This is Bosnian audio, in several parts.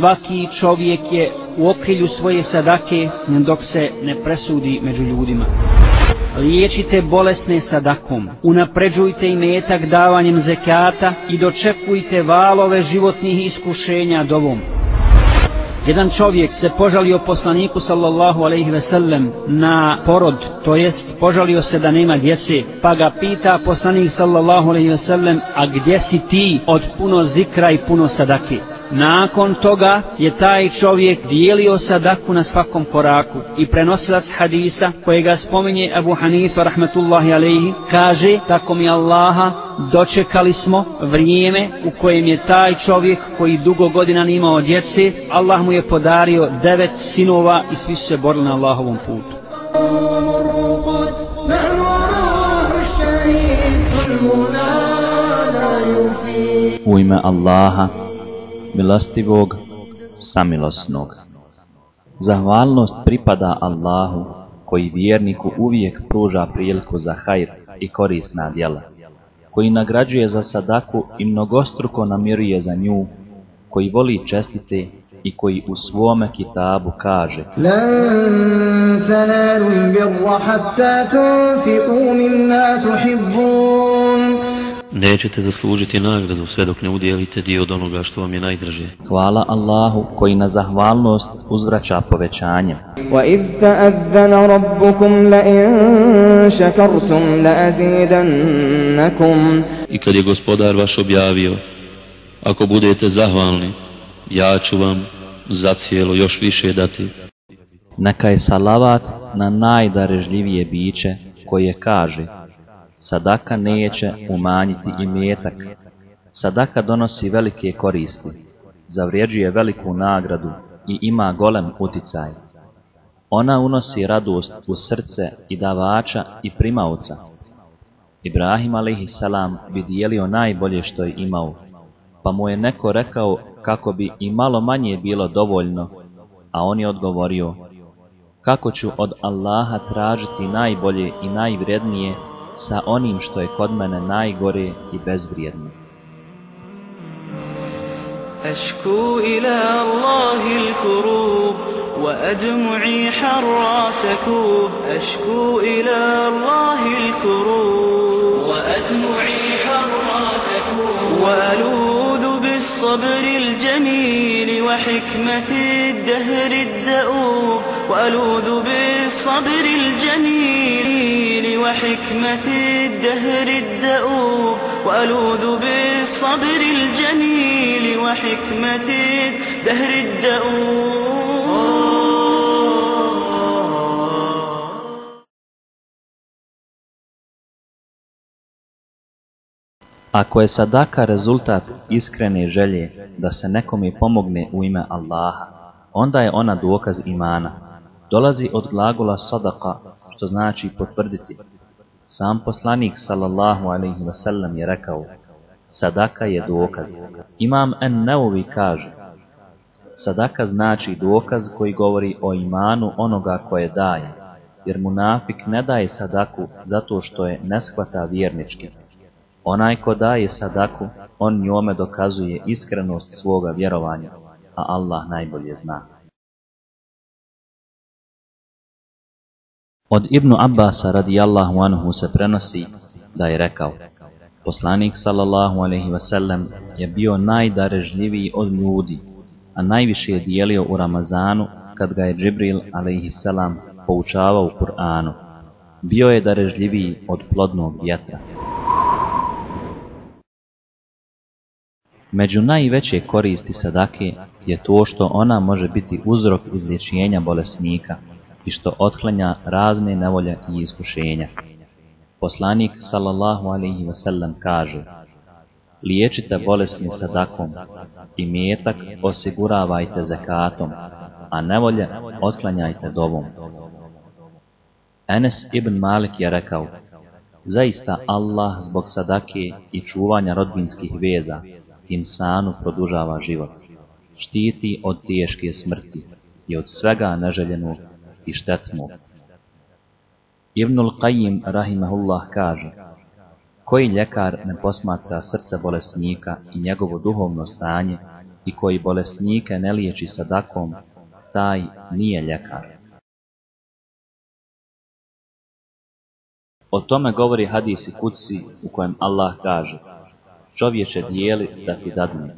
svaki čovjek je u okrilju svoje sadake dok se ne presudi među ljudima. Liječite bolesne sadakom, unapređujte imetak davanjem zekata i dočekujte valove životnih iskušenja dovom. Jedan čovjek se požalio poslaniku sallallahu alejhi ve sellem na porod, to jest požalio se da nema djece, pa ga pita poslanik sallallahu alejhi ve sellem: a gdje si ti od puno zikra i puno sadake? Nakon toga je taj čovjek dijelio sadaku na svakom koraku i prenosilac hadisa kojega spominje Abu Hanifa rahmetullahi alejhi kaže: tako mi Allaha, dočekali smo vrijeme u kojem je taj čovjek koji dugo godina nije imao djece, Allah mu je podario 9 sinova i svi su se borili na Allahovom putu. U ime Allaha, milostivog, samilosnog. Zahvalnost pripada Allahu, koji vjerniku uvijek pruža priliku za hajr i korisna djela, koji nagrađuje za sadaku i mnogostruko namiruje za nju, koji voli čestite i koji u svome kitabu kaže: Lan tanalul birra hatta tunfiqu mimma tuhibbun. Nećete zaslužiti nagradu sve dok ne udijelite dio od onoga što vam je najdraže. Hvala Allahu koji na zahvalnost uzvraća povećanjem. وَإِذْ تَأَذَّنَ رَبُّكُمْ لَئِن شَكَرْتُمْ لَأَزِيدَنَّكُمْ. I kad je Gospodar vaš objavio: ako budete zahvalni, ja ću vam zacijelo još više dati. Neka je salavat na najdarežljivije biće koje kaže: sadaka neće umanjiti imetak. Sadaka donosi velike koristi, zavređuje veliku nagradu i ima golem uticaj. Ona unosi radost u srce i davača i primaoca. Ibrahim a.s. bi dijelio najbolje što je imao, pa mu je neko rekao kako bi i malo manje bilo dovoljno, a on je odgovorio: kako ću od Allaha tražiti najbolje i najvrednije sa onim što je kod mene najgore i bezvrijedno. أشكو إلى الله الكروب وأدمعي حر سكوب. أشكو إلى الله الكروب وأدمعي حر سكوب. وألوذ بالصبر الجميل وحكمة الدهر الدؤوب. وألوذ بالصبر الجميل وحكمة الدهر الدؤوب. وألوذ بالصبر الجميل وحكمة الدهر الدؤوب. Ako je sadaka rezultat iskrene želje da se nekome pomogne u ime Allaha, onda je ona dokaz imana. Dolazi od glagola sadaka, što znači potvrditi. Sam poslanik sallallahu alejhi ve sellem je rekao: sadaka je dokaz. Imam en-Nevevi kaže: sadaka znači dokaz koji govori o imanu onoga koje daje, jer munafik ne daje sadaku zato što je ne shvata vjernički. Onaj ko daje sadaku, on njome dokazuje iskrenost svoga vjerovanja, a Allah najbolje zna. Od Ibnu Abbasa radijallahu anhu se prenosi da je rekao: poslanik sallallahu alejhi ve sellem je bio najdarežljiviji od ljudi, a najviše je dijelio u Ramazanu kad ga je Džibril alejhi selam poučavao u Kur'anu. Bio je darežljiviji od plodnog vjetra. Među najveće koristi sadake je to što ona može biti uzrok izlječenja bolesnika i što otklanja razne nevolje i iskušenja. Poslanik sallallahu alejhi ve sellem kaže: liječite bolesne sadakom, imetak osiguravajte zekatom, a nevolje otklanjajte dovom. Enes ibn Malik je rekao: zaista Allah zbog sadake i čuvanja rodbinskih veza insanu produžava život, štiti od teške smrti i od svega neželjenog i štetnog. Ibnul Qayyim rahimahullah kaže: koji ljekar ne posmatra srce bolesnika i njegovo duhovno stanje i koji bolesnike ne liječi sadakom, taj nije ljekar. O tome govori hadis kudsi u kojem Allah kaže: čovječe, dijeli da ti dadne.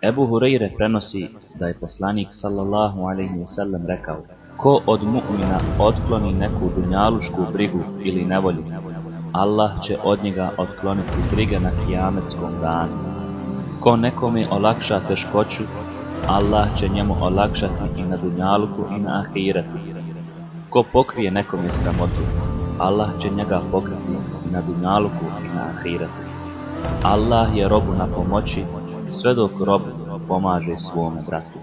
Ebu Hureyre prenosi da je poslanik sallallahu alejhi ve sellem rekao: ko od mu'mina otkloni neku dunjalušku brigu ili nevolju, Allah će od njega otkloniti brige na kijametskom danu. Ko nekome olakša teškoću, Allah će njemu olakšati i na dunjaluku i na ahiretu. Ko pokrije nekome sramotu, Allah će njega pokriti i na dunjaluku i na ahiretu. Allah je robu na pomoći sve dok rob pomaže svome bratu.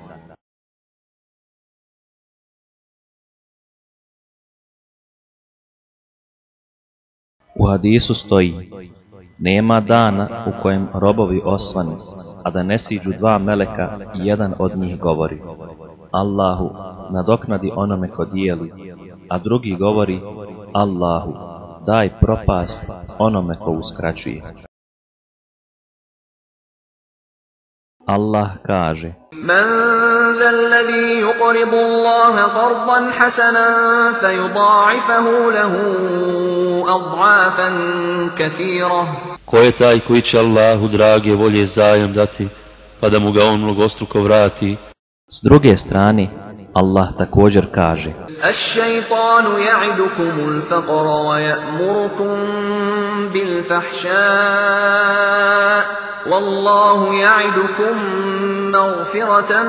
U hadisu stoji: nema dana u kojem robovi osvanu, a da ne siđu dva meleka i jedan od njih govori: Allahu, nadoknadi onome ko dijeli, a drugi govori: Allahu, daj propast onome ko uskraćuje. Allah kaže: من ذا الذي يقرض الله قرضا حسنا فيضاعفه له أضعافا كثيرة. Ko je taj koji će Allahu drage volje zajam dati, pa da mu ga on mnogostruko vrati? S druge strane, Allah također kaže: الشيطان يعدكم الفقر ويأمركم بالفحشاء والله يعدكم مغفرة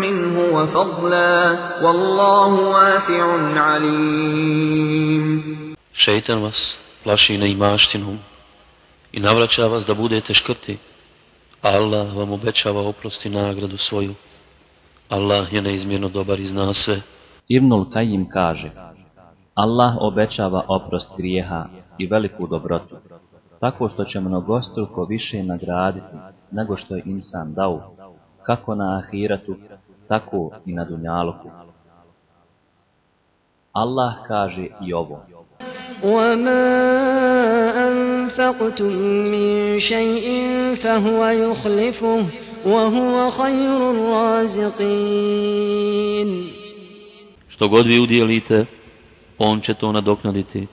منه وفضلا والله واسع عليم. Šejtan vas plaši neimaštinom i navraća vas da budete škrti, a Allah vam obećava oprost i nagradu svoju. Allah je neizmjerno dobar i zna sve. Ibnul Kajim kaže: Allah obećava oprost grijeha i veliku dobrotu, tako što će mnogostruko više nagraditi nego što je insan dao, kako na ahiretu, tako i na dunjaluku. Allah kaže i ovo: وَمَا أَنفَقْتُم مِّن شَيْءٍ فَهُوَ يُخْلِفُهُ وَهُوَ خَيْرُ الرَّازِقِينَ. Što god vi udjelite, on će to nadoknaditi.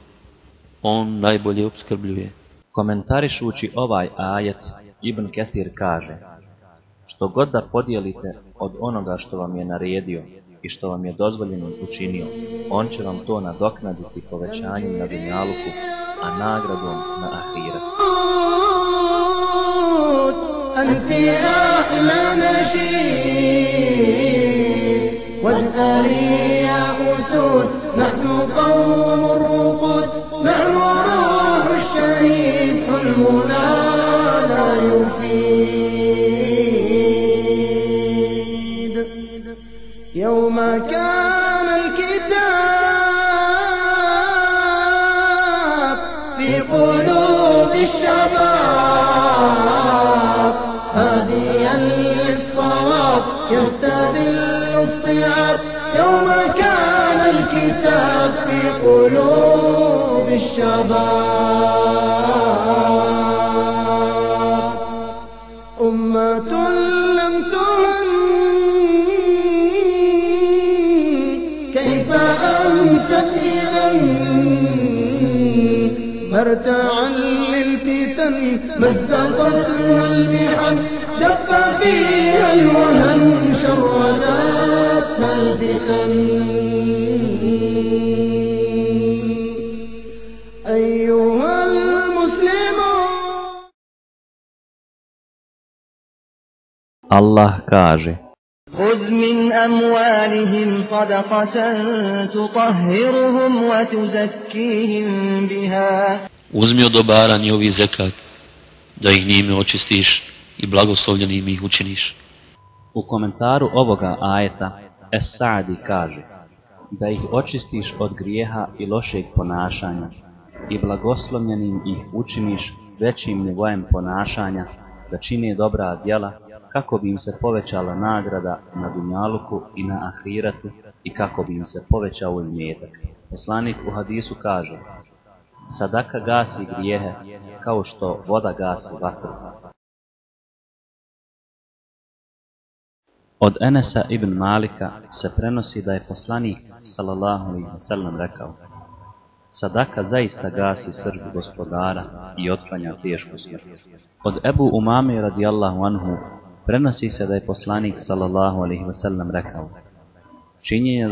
On najbolje opskrbljuje. Komentarišući ovaj ajet, Ibn Ketir kaže: što god da podijelite od onoga što vam je naredio i što vam je dozvoljeno učinio, on će vam to nadoknaditi povećanjem na dunjaluku, a nagradom na ahiretu. Anti ahla našid, wazari ya usud, nahnu qawm ar-ruqud, nahnu ruh ash-shahid, hulmuna la yufid. Yawma kana al-kitab fi qulubi ash-shabab, hadiyan lis-sawab yastadil الصعاب. يوم كان الكتاب في قلوب الشباب، أمة لم تهن كيف أمست إذا، مرتعا للفتن مزقتها المحن، دب فيها الوهن شردتها الفتن. أيها المسلمون. Allah kaže: خذ من أموالهم صدقة تطهرهم وتزكيهم بها. Uzmi od dobara njihovi zekat, da ih njime očistiš i blagoslovljenim ih učiniš. U komentaru ovoga ajeta, Es-Sa'di kaže da ih očistiš od grijeha i lošeg ponašanja i blagoslovljenim ih učiniš većim nivojem ponašanja, da čine dobra djela, kako bi im se povećala nagrada na dunjaluku i na ahiretu i kako bi im se povećao imetak. Poslanik u hadisu kaže: sadaka gasi grijehe kao što voda gasi vatru. Od Enesa ibn Malika se prenosi da je poslanik sallallahu alejhi ve sellem rekao: sadaka zaista gasi srž gospodara i otklanja tešku smrt. Od Ebu Umame radijallahu anhu prenosi se da je poslanik sallallahu alejhi ve sellem rekao: činjenje